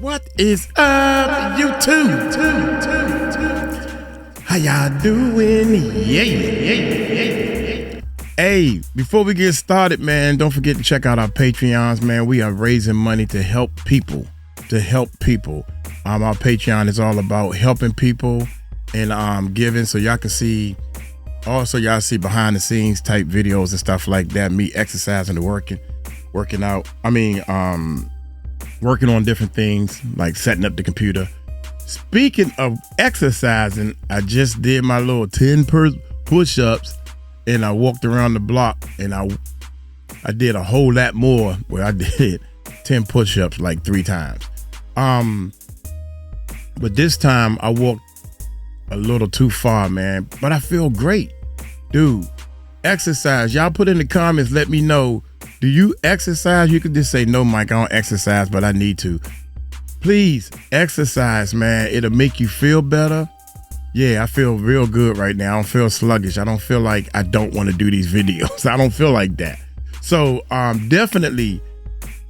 What is up, YouTube? How y'all doing? Yeah. Hey, before we get started, man, don't forget to check out our Patreons, man. We are raising money to help people. Our Patreon is all about helping people and giving, so y'all can see. Also, y'all see behind the scenes type videos and stuff like that. Me exercising and working out. Working on different things like setting up the computer. Speaking of exercising, I just did my little 10 push-ups and I walked around the block and I did a whole lot more where I did 10 push-ups like 3 times. But this time I walked a little too far, man, but I feel great. Dude, exercise. Y'all put in the comments, let me know. Do you exercise? You could just say, no, Mike, I don't exercise, but I need to. Please exercise, man. It'll make you feel better. Yeah, I feel real good right now. I don't feel sluggish. I don't feel like I don't want to do these videos. I don't feel like that. So definitely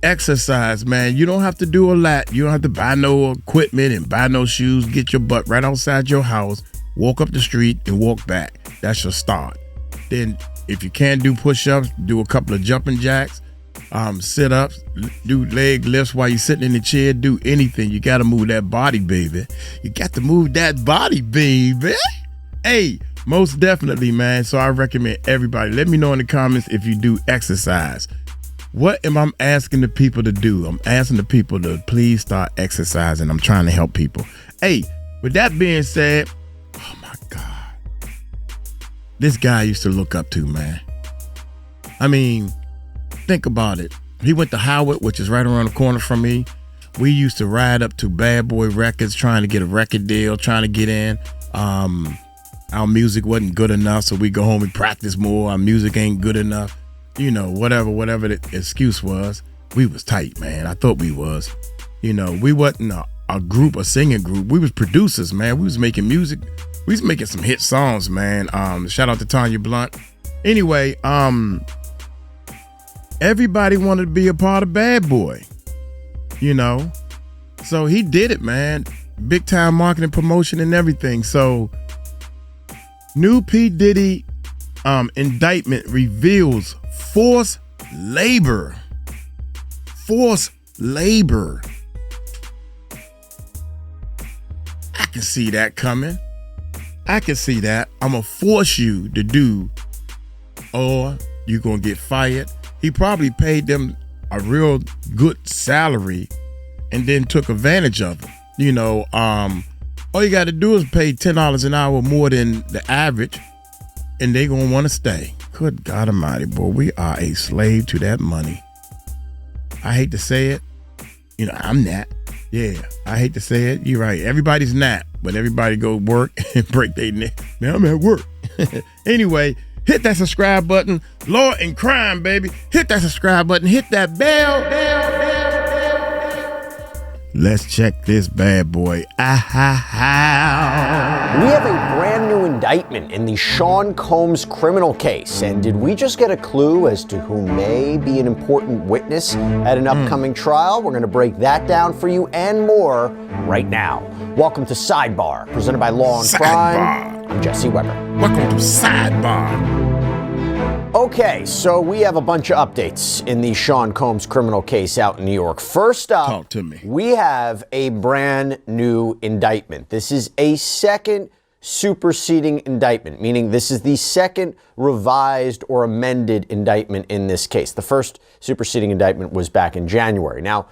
exercise, man. You don't have to do a lot. You don't have to buy no equipment and buy no shoes. Get your butt right outside your house, walk up the street and walk back. That's your start. Then if you can't do push-ups, do a couple of jumping jacks, sit-ups, do leg lifts while you're sitting in the chair, do anything. You got to move that body, baby. You got to move that body, baby. Hey, most definitely, man. So I recommend everybody. Let me know in the comments if you do exercise. What am I asking the people to do? I'm asking the people to please start exercising. I'm trying to help people. Hey, with that being said, oh my God. This guy I used to look up to, man. I mean, think about it. He went to Howard, which is right around the corner from me. We used to ride up to Bad Boy Records trying to get a record deal, trying to get in. Our music wasn't good enough, so we go home and practice more. Our music ain't good enough. You know, whatever the excuse was. We was tight, man. I thought we was. You know, we wasn't a group, a singing group. We was producers, man. We was making music. We was making some hit songs, man. Shout out to 𝗗𝗢𝗡𝗞𝗦. Anyway, everybody wanted to be a part of Bad Boy, you know? So he did it, man. Big time marketing, promotion, and everything. So new P. Diddy indictment reveals forced labor. Forced labor. I can see that coming. I can see that. I'm going to force you to do, or you're going to get fired. He probably paid them a real good salary and then took advantage of it. You know, all you got to do is pay $10 an hour more than the average, and they going to want to stay. Good God Almighty, boy, we are a slave to that money. I hate to say it. You know, I'm not. Yeah, I hate to say it. You're right. Everybody's not, but everybody go work and break their neck. Man, I'm at work. Anyway, hit that subscribe button. Law and crime, baby. Hit that subscribe button. Hit that bell. Let's check this bad boy. We have a brand new indictment in the Sean Combs criminal case. And did we just get a clue as to who may be an important witness at an upcoming trial? We're going to break that down for you and more right now. Welcome to Sidebar, presented by Law and Crime. I'm Jesse Weber. Welcome to Sidebar. Okay, so we have a bunch of updates in the Sean Combs criminal case out in New York. First up, talk to me. We have a brand new indictment. This is a second superseding indictment, meaning this is the second revised or amended indictment in this case. The first superseding indictment was back in January. Now,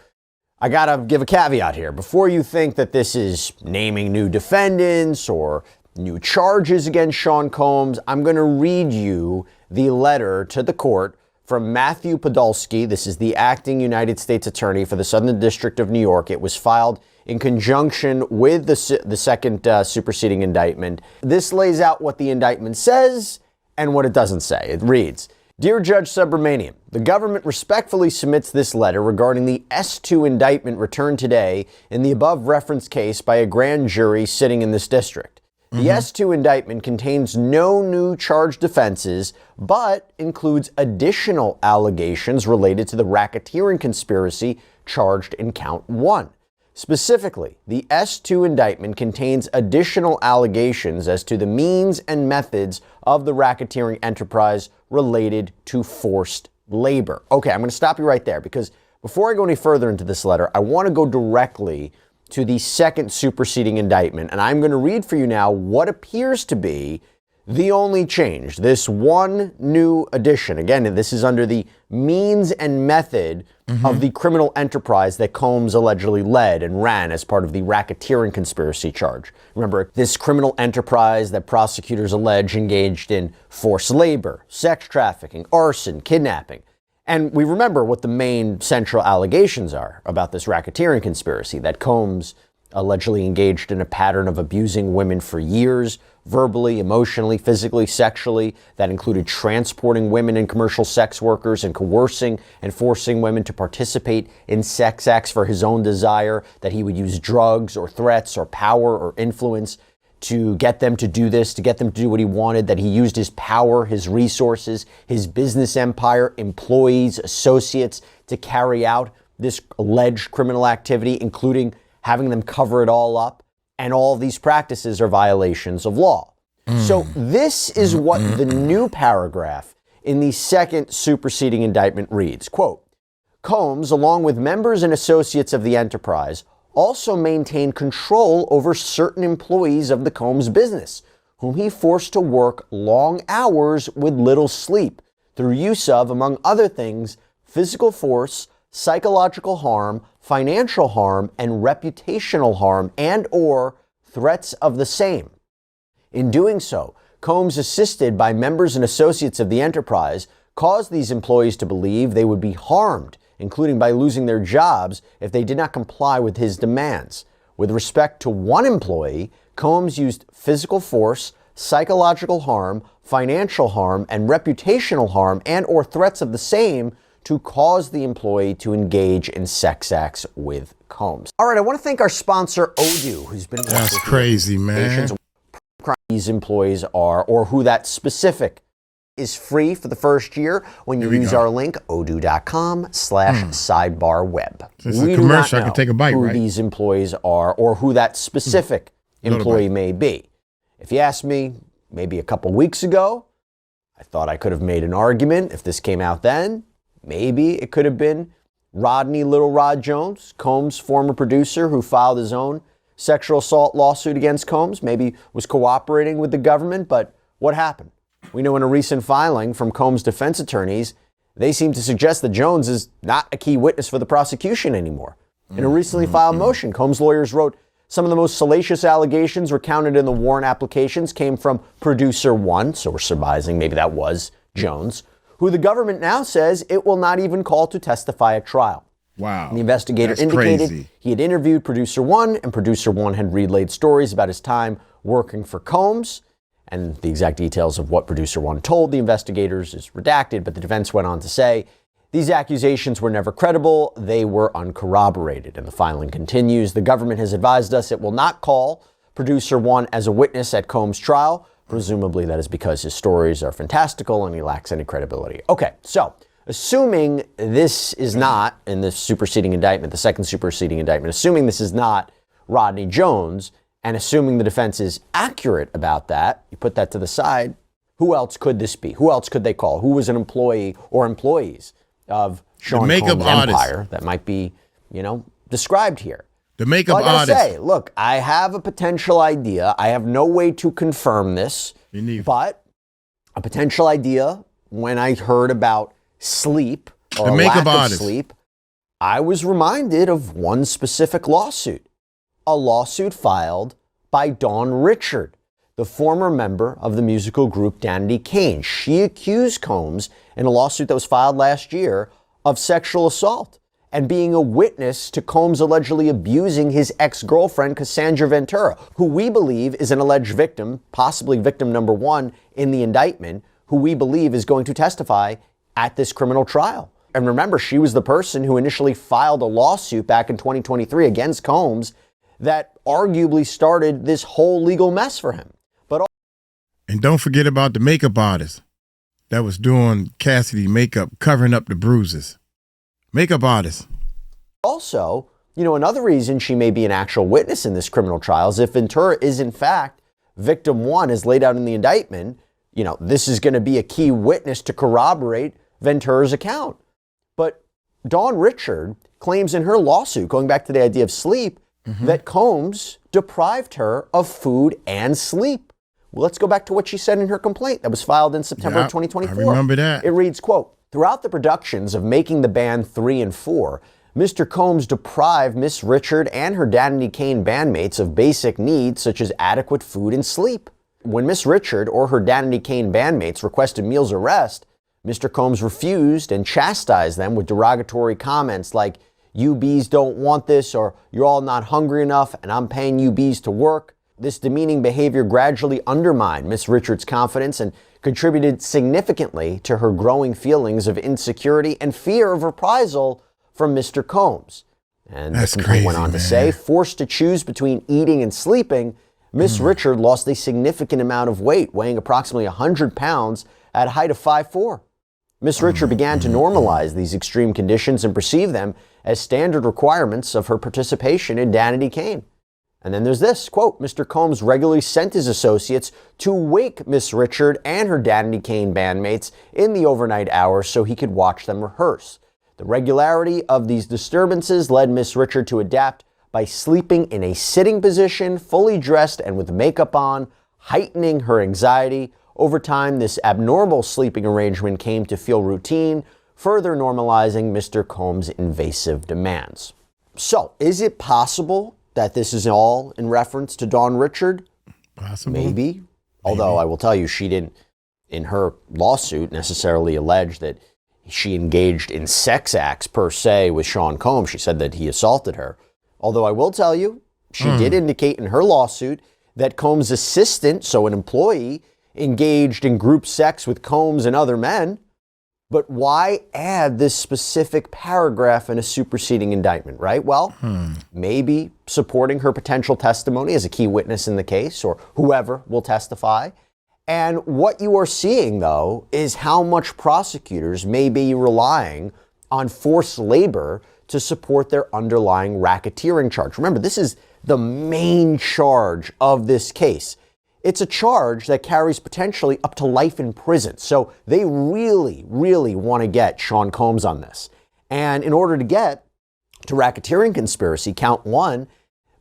I gotta give a caveat here. Before you think that this is naming new defendants or new charges against Sean Combs, I'm going to read you the letter to the court from Matthew Podolsky. This is the acting United States Attorney for the Southern District of New York. It was filed in conjunction with the second superseding indictment. This lays out what the indictment says and what it doesn't say. It reads, Dear Judge Subramanian, the government respectfully submits this letter regarding the S2 indictment returned today in the above referenced case by a grand jury sitting in this district. The S2 indictment contains no new charged offenses, but includes additional allegations related to the racketeering conspiracy charged in count 1. Specifically, the S2 indictment contains additional allegations as to the means and methods of the racketeering enterprise related to forced labor. Okay, I'm going to stop you right there because before I go any further into this letter, I want to go directly to the second superseding indictment, and I'm going to read for you now what appears to be the only change, this one new addition. Again, this is under the means and method of the criminal enterprise that Combs allegedly led and ran as part of the racketeering conspiracy charge. Remember, this criminal enterprise that prosecutors allege engaged in forced labor, sex trafficking, arson, kidnapping. And we remember what the main central allegations are about this racketeering conspiracy, that Combs allegedly engaged in a pattern of abusing women for years, verbally, emotionally, physically, sexually, that included transporting women and commercial sex workers and coercing and forcing women to participate in sex acts for his own desire, that he would use drugs or threats or power or influence to get them to do this, to get them to do what he wanted, that he used his power, his resources, his business empire, employees, associates to carry out this alleged criminal activity, including having them cover it all up. And all these practices are violations of law. So this is what the new paragraph in the second superseding indictment reads. Quote, Combs, along with members and associates of the enterprise, also maintained control over certain employees of the Combs business, whom he forced to work long hours with little sleep through use of, among other things, physical force, psychological harm, financial harm, and reputational harm and or threats of the same. In doing so, Combs, assisted by members and associates of the enterprise, caused these employees to believe they would be harmed, including by losing their jobs if they did not comply with his demands. With respect to one employee, Combs used physical force, psychological harm, financial harm, and reputational harm and or threats of the same to cause the employee to engage in sex acts with Combs. All right, I want to thank our sponsor, Odoo, who's been... That's crazy, man. These employees are, or who that specific is free for the first year when you use our link, odoo.com/sidebarweb. It's a commercial. I can take a bite, who right? these employees are or who that specific employee may be. If you asked me maybe a couple weeks ago, I thought I could have made an argument if this came out then. Maybe it could have been Rodney Little Rod Jones, Combs' former producer who filed his own sexual assault lawsuit against Combs, maybe was cooperating with the government, but what happened? We know in a recent filing from Combs' defense attorneys, they seem to suggest that Jones is not a key witness for the prosecution anymore. In a recently filed motion, Combs' lawyers wrote, some of the most salacious allegations recounted in the warrant applications came from producer one, so we're surmising maybe that was Jones, who the government now says it will not even call to testify at trial. Wow. The investigator indicated he had interviewed producer one, and producer one had relayed stories about his time working for Combs. And the exact details of what producer one told the investigators is redacted, but the defense went on to say, these accusations were never credible, they were uncorroborated. And the filing continues. The government has advised us it will not call producer one as a witness at Combs' trial. Presumably that is because his stories are fantastical and he lacks any credibility. Okay, so assuming this is not, in the superseding indictment, the second superseding indictment, assuming this is not Rodney Jones, and assuming the defense is accurate about that, you put that to the side, who else could this be? Who else could they call? Who was an employee or employees of Sean Combs' empire that might be, described here? The makeup artist. I gotta say, look, I have a potential idea. I have no way to confirm this, but a potential idea when I heard about sleep or lack of sleep, I was reminded of one specific lawsuit, a lawsuit filed by Dawn Richard, the former member of the musical group Danity Kane. She accused Combs in a lawsuit that was filed last year of sexual assault and being a witness to Combs allegedly abusing his ex-girlfriend, Cassandra Ventura, who we believe is an alleged victim, possibly victim number one in the indictment, who we believe is going to testify at this criminal trial. And remember, she was the person who initially filed a lawsuit back in 2023 against Combs that arguably started this whole legal mess for him. And don't forget about the makeup artist that was doing Cassidy makeup, covering up the bruises. Makeup artist. Also, Another reason she may be an actual witness in this criminal trial is if Ventura is in fact victim one as laid out in the indictment, this is going to be a key witness to corroborate Ventura's account. But Dawn Richard claims in her lawsuit, going back to the idea of sleep, that Combs deprived her of food and sleep. Well, let's go back to what she said in her complaint that was filed in September of 2024. I remember that. It reads, quote, "Throughout the productions of Making the Band 3 and 4, Mr. Combs deprived Miss Richard and her Danity Kane bandmates of basic needs such as adequate food and sleep. When Miss Richard or her Danity Kane bandmates requested meals or rest, Mr. Combs refused and chastised them with derogatory comments like, 'You bees don't want this,' or 'You're all not hungry enough and I'm paying you bees to work.' This demeaning behavior gradually undermined Miss Richard's confidence and contributed significantly to her growing feelings of insecurity and fear of reprisal from Mr. Combs." And the complaint went on to say, forced to choose between eating and sleeping, Miss Richard lost a significant amount of weight, weighing approximately 100 pounds at a height of 5'4". Miss Richard began to normalize these extreme conditions and perceive them as standard requirements of her participation in Danity Kane. And then there's this, quote, "Mr. Combs regularly sent his associates to wake Miss Richard and her Danity Kane bandmates in the overnight hours so he could watch them rehearse. The regularity of these disturbances led Miss Richard to adapt by sleeping in a sitting position, fully dressed and with makeup on, heightening her anxiety. Over time, this abnormal sleeping arrangement came to feel routine, further normalizing Mr. Combs' invasive demands." So, is it possible that this is all in reference to Dawn Richard? Possible. Maybe. Although I will tell you, she didn't, in her lawsuit, necessarily allege that she engaged in sex acts per se with Sean Combs. She said that he assaulted her. Although I will tell you, she did indicate in her lawsuit that Combs' assistant, so an employee, engaged in group sex with Combs and other men. But why add this specific paragraph in a superseding indictment, right? Well, maybe supporting her potential testimony as a key witness in the case, or whoever will testify. And what you are seeing, though, is how much prosecutors may be relying on forced labor to support their underlying racketeering charge. Remember, this is the main charge of this case. It's a charge that carries potentially up to life in prison. So they really, really want to get Sean Combs on this. And in order to get to racketeering conspiracy, count one,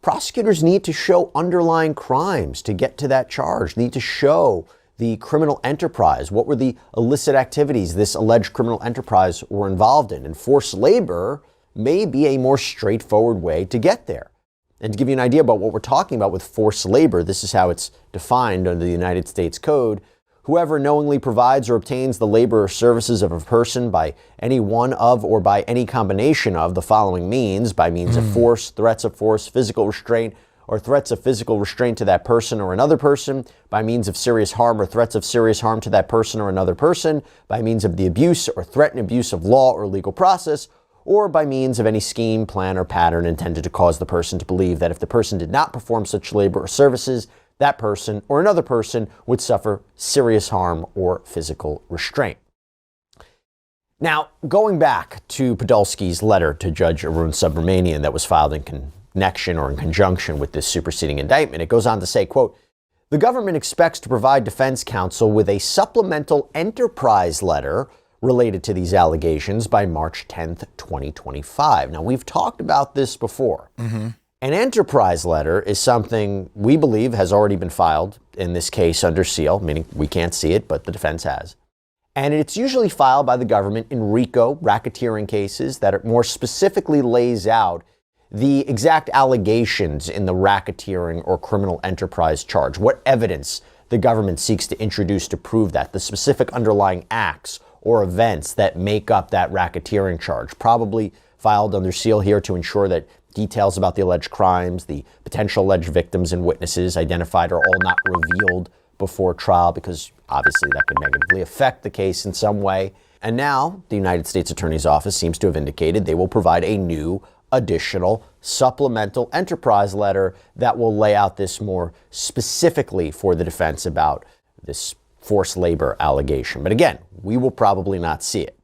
prosecutors need to show underlying crimes to get to that charge, need to show the criminal enterprise. What were the illicit activities this alleged criminal enterprise were involved in? And forced labor may be a more straightforward way to get there. And to give you an idea about what we're talking about with forced labor, this is how it's defined under the United States Code. Whoever knowingly provides or obtains the labor or services of a person by any one of or by any combination of the following means, by means of force, threats of force, physical restraint, or threats of physical restraint to that person or another person, by means of serious harm or threats of serious harm to that person or another person, by means of the abuse or threat and abuse of law or legal process, or by means of any scheme, plan, or pattern intended to cause the person to believe that if the person did not perform such labor or services, that person or another person would suffer serious harm or physical restraint. Now, going back to Podolsky's letter to Judge 𝗟𝗡𝗡𝗞𝗦 that was filed in connection or in conjunction with this superseding indictment, it goes on to say, quote, "The government expects to provide defense counsel with a supplemental enterprise letter related to these allegations by March 10th, 2025. Now, we've talked about this before. An enterprise letter is something we believe has already been filed, in this case under seal, meaning we can't see it, but the defense has. And it's usually filed by the government in RICO, racketeering cases, that more specifically lays out the exact allegations in the racketeering or criminal enterprise charge, what evidence the government seeks to introduce to prove that, the specific underlying acts or events that make up that racketeering charge, probably filed under seal here to ensure that details about the alleged crimes, the potential alleged victims and witnesses identified are all not revealed before trial, because obviously that could negatively affect the case in some way. And now the United States Attorney's Office seems to have indicated they will provide a new, additional, supplemental enterprise letter that will lay out this more specifically for the defense about this forced labor allegation. But again, we will probably not see it.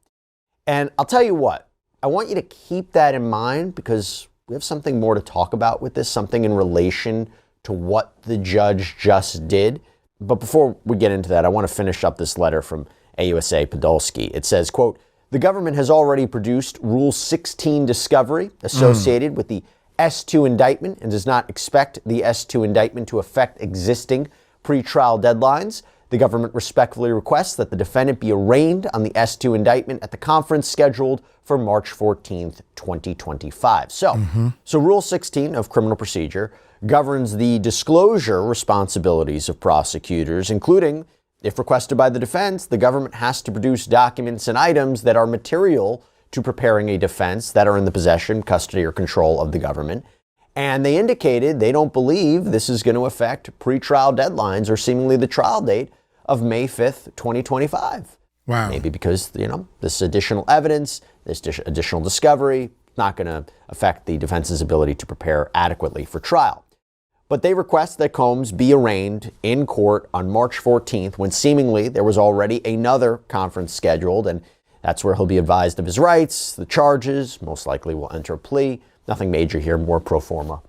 And I'll tell you what, I want you to keep that in mind, because we have something more to talk about with this, something in relation to what the judge just did. But before we get into that, I want to finish up this letter from AUSA Podolsky. It says, quote, "The government has already produced Rule 16 discovery associated with the S2 indictment and does not expect the S2 indictment to affect existing pretrial deadlines. The government respectfully requests that the defendant be arraigned on the S2 indictment at the conference scheduled for March 14th, 2025. So Rule 16 of criminal procedure governs the disclosure responsibilities of prosecutors, including, if requested by the defense, the government has to produce documents and items that are material to preparing a defense that are in the possession, custody, or control of the government. And they indicated they don't believe this is going to affect pretrial deadlines or seemingly the trial date of May 5th, 2025. Wow. Maybe because, this additional evidence, this additional discovery, not going to affect the defense's ability to prepare adequately for trial. But they request that Combs be arraigned in court on March 14th, when seemingly there was already another conference scheduled, and that's where he'll be advised of his rights, the charges, most likely will enter a plea. Nothing major here, more pro forma.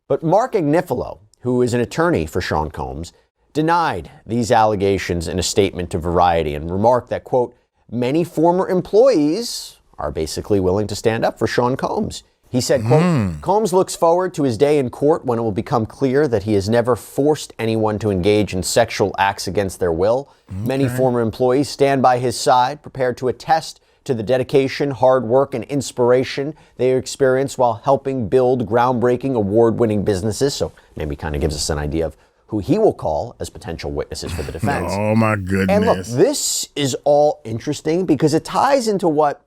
But Mark Agnifilo, who is an attorney for Sean Combs, denied these allegations in a statement to Variety and remarked that, quote, "Many former employees are basically willing to stand up for Sean Combs." He said, quote, "Combs looks forward to his day in court when it will become clear that he has never forced anyone to engage in sexual acts against their will. Many former employees stand by his side, prepared to attest to the dedication, hard work, and inspiration they experience while helping build groundbreaking, award-winning businesses." So maybe kind of gives us an idea of who he will call as potential witnesses for the defense. Oh, my goodness. And look, this is all interesting because it ties into what,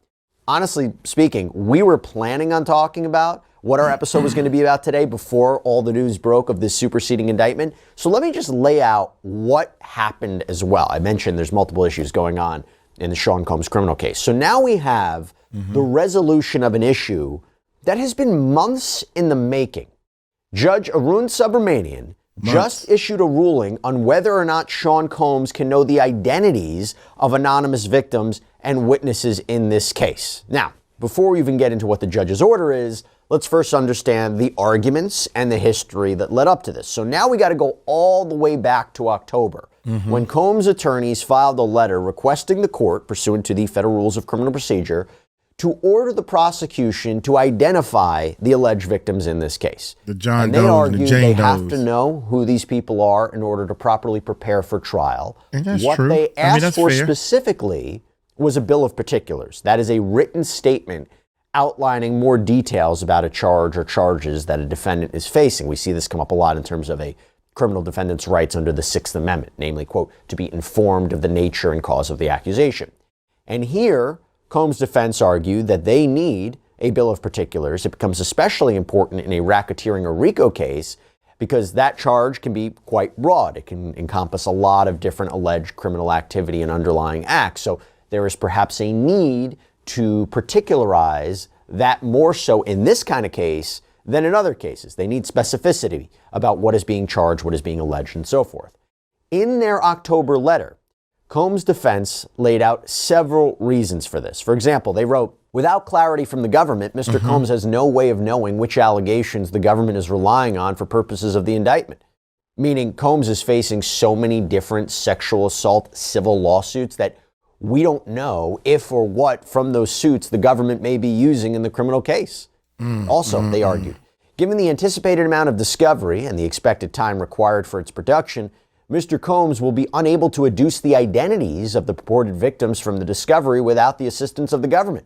honestly speaking, we were planning on talking about, what our episode was going to be about today before all the news broke of this superseding indictment. So let me just lay out what happened as well. I mentioned there's multiple issues going on in the Sean Combs criminal case. So now we have the resolution of an issue that has been months in the making. Judge 𝗟𝗡𝗡𝗞𝗦 just issued a ruling on whether or not Sean Combs can know the identities of anonymous victims and witnesses in this case. Now, before we even get into what the judge's order is, let's first understand the arguments and the history that led up to this. So now we got to go all the way back to October, when Combs' attorneys filed a letter requesting the court, pursuant to the Federal Rules of Criminal Procedure, to order the prosecution to identify the alleged victims in this case. The John and they Does argue and the Jane they Does. have to know who these people are in order to properly prepare for trial. And that's what true. they asked that's for fair. specifically was a bill of particulars. That is a written statement outlining more details about a charge or charges that a defendant is facing. We see this come up a lot in terms of a criminal defendant's rights under the Sixth Amendment, namely, quote, to be informed of the nature and cause of the accusation. And here, Combs' defense argued that they need a bill of particulars. It becomes especially important in a racketeering or RICO case because that charge can be quite broad. It can encompass a lot of different alleged criminal activity and underlying acts. So there is perhaps a need to particularize that more so in this kind of case than in other cases. They need specificity about what is being charged, what is being alleged, and so forth. In their October letter, Combs' defense laid out several reasons for this. For example, they wrote, "Without clarity from the government, Mr. Combs has no way of knowing which allegations the government is relying on for purposes of the indictment." Meaning Combs is facing so many different sexual assault civil lawsuits that we don't know if or what from those suits the government may be using in the criminal case. Also, they argued, given the anticipated amount of discovery and the expected time required for its production, Mr. Combs will be unable to adduce the identities of the purported victims from the discovery without the assistance of the government.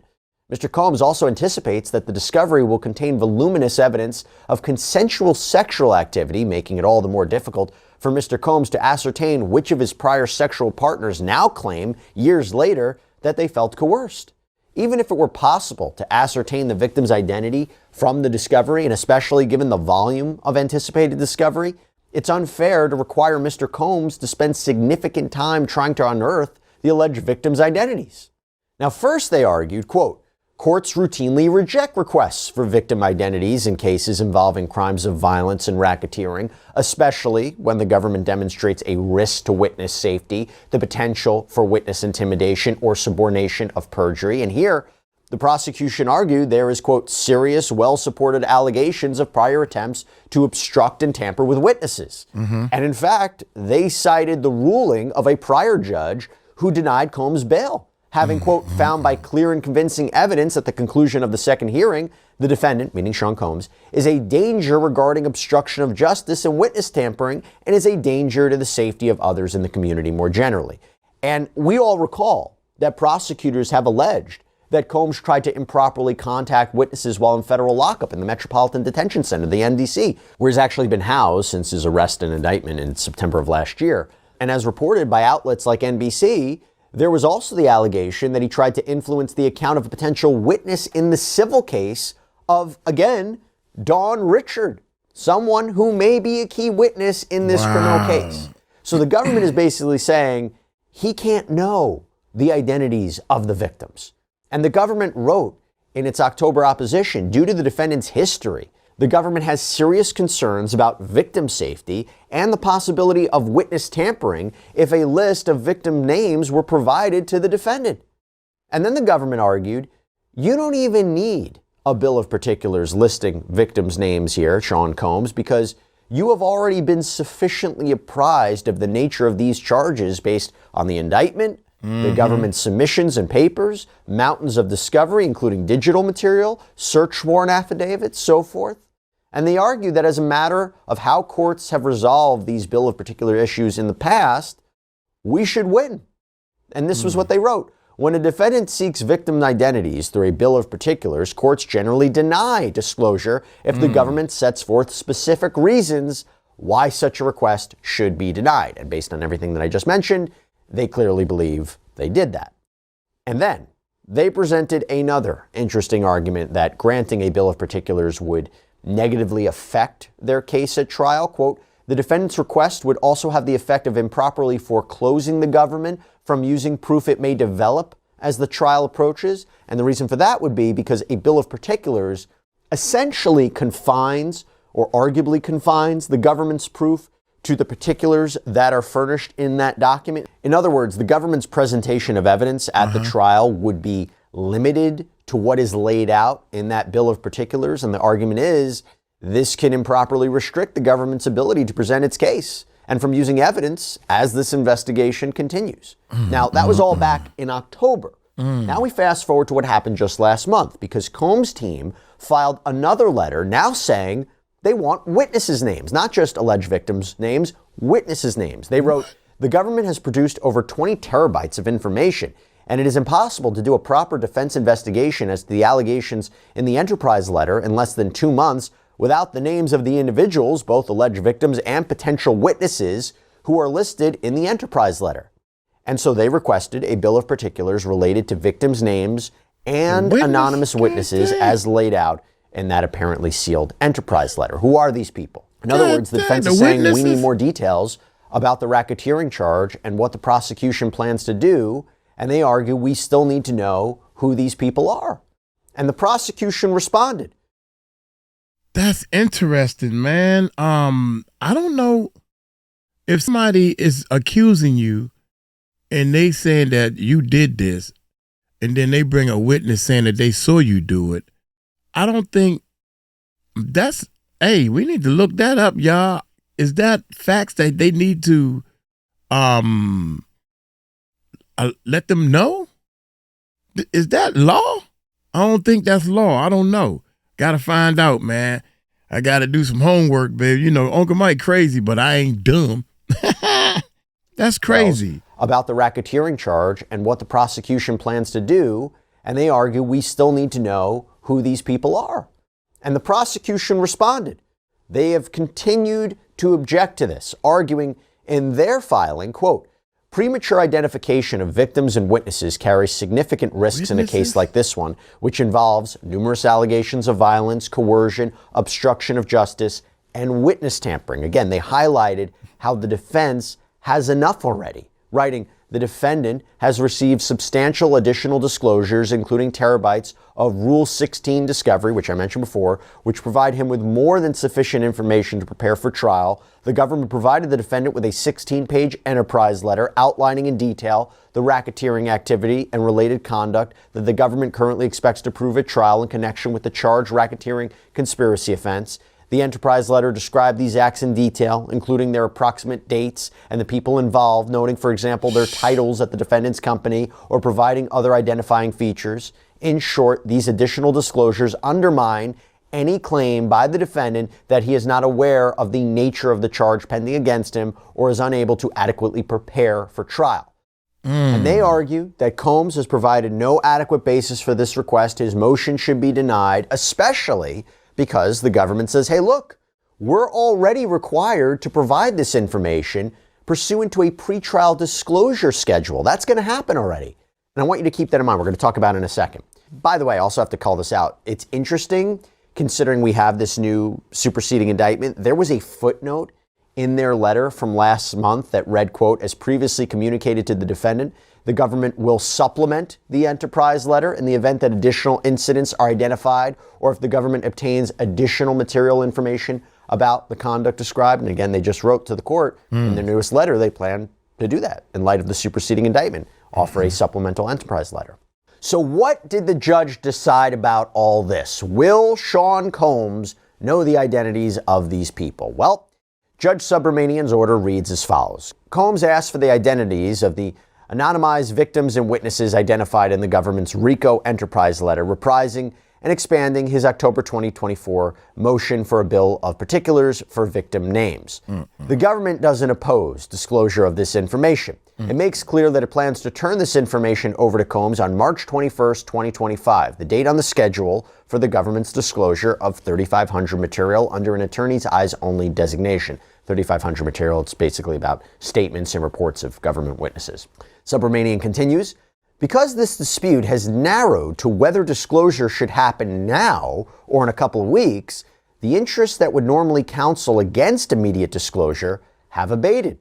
Mr. Combs also anticipates that the discovery will contain voluminous evidence of consensual sexual activity, making it all the more difficult for Mr. Combs to ascertain which of his prior sexual partners now claim, years later, that they felt coerced. Even if it were possible to ascertain the victim's identity from the discovery, and especially given the volume of anticipated discovery, it's unfair to require Mr. Combs to spend significant time trying to unearth the alleged victims' identities. Now, first they argued, quote, "Courts routinely reject requests for victim identities in cases involving crimes of violence and racketeering, especially when the government demonstrates a risk to witness safety, the potential for witness intimidation or subornation of perjury." And here, The prosecution argued there is, quote, serious, well-supported allegations of prior attempts to obstruct and tamper with witnesses. And in fact, they cited the ruling of a prior judge who denied Combs bail, having, quote, found by clear and convincing evidence at the conclusion of the second hearing, the defendant, meaning Sean Combs, is a danger regarding obstruction of justice and witness tampering, and is a danger to the safety of others in the community more generally. And we all recall that prosecutors have alleged that Combs tried to improperly contact witnesses while in federal lockup in the Metropolitan Detention Center, the MDC, where he's actually been housed since his arrest and indictment in September of last year. And as reported by outlets like NBC, there was also the allegation that he tried to influence the account of a potential witness in the civil case of, again, Dawn Richard, someone who may be a key witness in this criminal case. So the government is basically saying he can't know the identities of the victims. And the government wrote in its October opposition, due to the defendant's history, the government has serious concerns about victim safety and the possibility of witness tampering if a list of victim names were provided to the defendant. And then the government argued, you don't even need a bill of particulars listing victims' names here, Sean Combs, because you have already been sufficiently apprised of the nature of these charges based on the indictment, the government's submissions and papers, mountains of discovery, including digital material, search warrant affidavits, so forth. And they argue that as a matter of how courts have resolved these bill of particular issues in the past, we should win. And this was what they wrote. When a defendant seeks victim identities through a bill of particulars, courts generally deny disclosure if the government sets forth specific reasons why such a request should be denied. And based on everything that I just mentioned, they clearly believe they did that. And then they presented another interesting argument that granting a bill of particulars would negatively affect their case at trial. Quote, the defendant's request would also have the effect of improperly foreclosing the government from using proof it may develop as the trial approaches. And the reason for that would be because a bill of particulars essentially confines or arguably confines the government's proof to the particulars that are furnished in that document. In other words, the government's presentation of evidence at the trial would be limited to what is laid out in that bill of particulars. And the argument is this can improperly restrict the government's ability to present its case and from using evidence as this investigation continues. Now, that was all back in October. Now we fast forward to what happened just last month, because Combs' team filed another letter now saying they want witnesses' names, not just alleged victims' names, witnesses' names. They wrote, the government has produced over 20 terabytes of information, and it is impossible to do a proper defense investigation as to the allegations in the Enterprise letter in less than 2 months without the names of the individuals, both alleged victims and potential witnesses, who are listed in the Enterprise letter. And so they requested a bill of particulars related to victims' names and anonymous witnesses as laid out in that apparently sealed Enterprise letter. Who are these people? In other words, the defense is saying we need more details about the racketeering charge and what the prosecution plans to do, and they argue we still need to know who these people are. And the prosecution responded. That's interesting, man. I don't know if somebody is accusing you and they saying that you did this, and then they bring a witness saying that they saw you do it. I don't think that's, hey, we need to look that up, y'all. Is that facts that they need to let them know? Is that law? I don't think that's law. I don't know. Got to find out, man. I got to do some homework, baby. You know, Uncle Mike crazy, but I ain't dumb. That's crazy. About the racketeering charge and what the prosecution plans to do, and they argue we still need to know who these people are. And the prosecution responded. They have continued to object to this, arguing in their filing, quote, premature identification of victims and witnesses carries significant risks in a case like this one, which involves numerous allegations of violence, coercion, obstruction of justice, and witness tampering. Again, they highlighted how the defense has enough already writing, "The defendant has received substantial additional disclosures, including terabytes of Rule 16 discovery," which I mentioned before, "which provide him with more than sufficient information to prepare for trial. The government provided the defendant with a 16-page enterprise letter outlining in detail the racketeering activity and related conduct that the government currently expects to prove at trial in connection with the charged racketeering conspiracy offense. The enterprise letter described these acts in detail, including their approximate dates and the people involved, noting, for example, their titles at the defendant's company or providing other identifying features. In short, these additional disclosures undermine any claim by the defendant that he is not aware of the nature of the charge pending against him or is unable to adequately prepare for trial." And they argue that Combs has provided no adequate basis for this request. His motion should be denied, especially because the government says, hey, look, we're already required to provide this information pursuant to a pretrial disclosure schedule. That's going to happen already. And I want you to keep that in mind. We're going to talk about it in a second. By the way, I also have to call this out. It's interesting, considering we have this new superseding indictment. There was a footnote in their letter from last month that read, quote, "As previously communicated to the defendant, the government will supplement the enterprise letter in the event that additional incidents are identified or if the government obtains additional material information about the conduct described." And again, they just wrote to the court in their newest letter, they plan to do that in light of the superseding indictment, offer a supplemental enterprise letter. So what did the judge decide about all this? Will Sean Combs know the identities of these people? Well, Judge Subramanian's order reads as follows. Combs asked for the identities of the anonymized victims and witnesses identified in the government's RICO enterprise letter, reprising and expanding his October 2024 motion for a bill of particulars for victim names. The government doesn't oppose disclosure of this information. It makes clear that it plans to turn this information over to Combs on March 21st, 2025, the date on the schedule for the government's disclosure of 3500 material under an attorney's eyes only designation. 3500 material, it's basically about statements and reports of government witnesses. Subramanian continues, because this dispute has narrowed to whether disclosure should happen now or in a couple of weeks, the interests that would normally counsel against immediate disclosure have abated.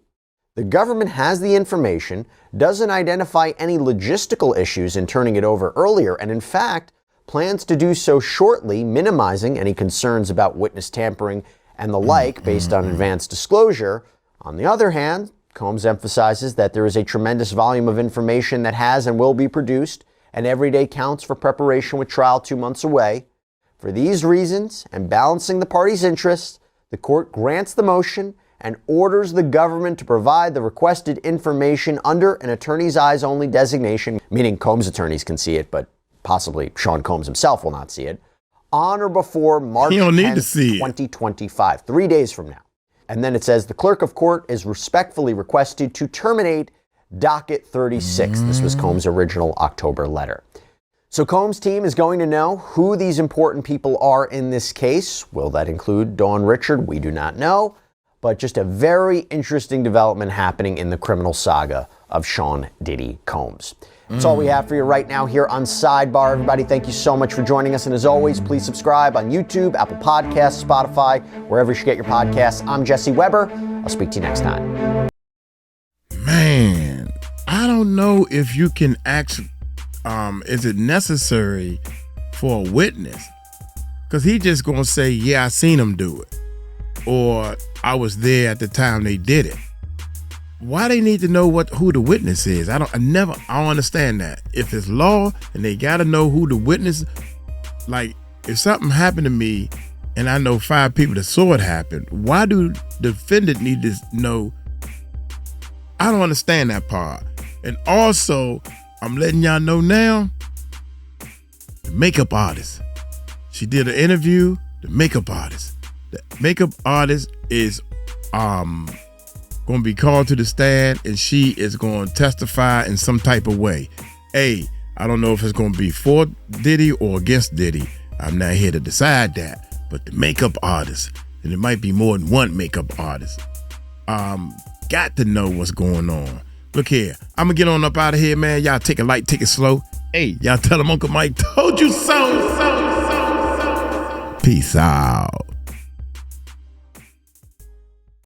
The government has the information, doesn't identify any logistical issues in turning it over earlier, and in fact, plans to do so shortly, minimizing any concerns about witness tampering and the like based on advanced disclosure. On the other hand, Combs emphasizes that there is a tremendous volume of information that has and will be produced, and every day counts for preparation with trial 2 months away. For these reasons, and balancing the parties' interests, the court grants the motion and orders the government to provide the requested information under an attorney's eyes only designation, meaning Combs' attorneys can see it, but possibly Sean Combs himself will not see it, on or before March 10th, 2025, 3 days from now. And then it says, the clerk of court is respectfully requested to terminate docket 36. This was Combs' original October letter. So Combs' team is going to know who these important people are in this case. Will that include Dawn Richard? We do not know. But just a very interesting development happening in the criminal saga of Sean Diddy Combs. That's all we have for you right now here on Sidebar. Everybody, thank you so much for joining us. And as always, please subscribe on YouTube, Apple Podcasts, Spotify, wherever you get your podcasts. I'm Jesse Weber. I'll speak to you next time. Man, I don't know if you can ask, is it necessary for a witness? Because he just going to say, yeah, I seen him do it. Or I was there at the time they did it. Why they need to know who the witness is? I don't understand that. If it's law and they got to know who the witness, like if something happened to me and I know 5 people that saw it happen, why do the defendant need to know? I don't understand that part. And also, I'm letting y'all know now, the makeup artist. She did an interview, the makeup artist. The makeup artist is going to be called to the stand, and she is going to testify in some type of way. I don't know if it's going to be for Diddy or against Diddy. I'm not here to decide that. But the makeup artist, and it might be more than one makeup artist, got to know what's going on. Look here, I'm going to get on up out of here, man. Y'all take it light, take it slow. Y'all tell them Uncle Mike told you so. Peace out.